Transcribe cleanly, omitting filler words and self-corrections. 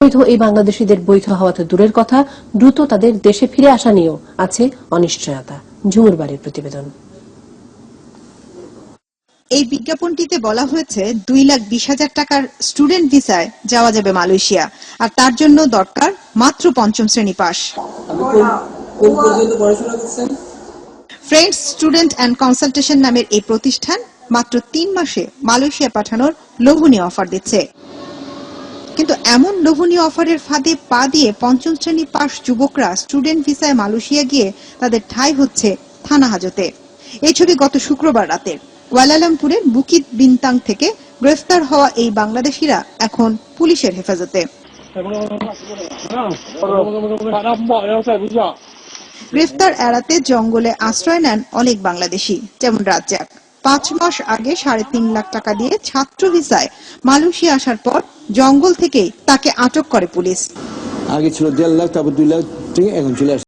বৈধ এই বাংলাদেশিদের বৈধ হওয়া তো দূরের কথা, দ্রুত তাদের দেশে ফিরে আসা নিয়েও আছে অনিশ্চয়তা। ঝুমুর বাড়ির প্রতিবেদন। এই বিজ্ঞাপনটিতে বলা হয়েছে 2,20,000 টাকার স্টুডেন্ট ভিসায় যাওয়া যাবে মালয়েশিয়া, আর তার জন্য দরকার মাত্র 5ম শ্রেণী pass. Friends student and consultation নামের এই প্রতিষ্ঠান মাত্র 3 মাসে মালয়েশিয়া পাঠানোর লোভনীয় অফার দিচ্ছে। কিন্তু এমন লোভনীয় অফারের ফাঁদে পা দিয়ে 5ম শ্রেণী পাস যুবকরা স্টুডেন্ট ভিসায় মালয়েশিয়া গিয়ে তাদের ঠাঁই হচ্ছে থানা হাজতে। এই ছবি গত শুক্রবার রাতের। কুয়ালালামপুরের বুকিত বিনতাং থেকে গ্রেফতার হওয়া এই বাংলাদেশিরা এখন পুলিশের হেফাজতে। গ্রেফতার এড়াতে জঙ্গলে আশ্রয় নেন অনেক বাংলাদেশি, যেমন রাজ্জাক। 5 মাস আগে 3.5 লাখ টাকা দিয়ে ছাত্র ভিসায় মালয়েশিয়া আসার পর জঙ্গল থেকেই তাকে আটক করে পুলিশ। আগে ছিল 1.5 লাখ, তারপর 2 লাখ, এখন চলে আসে।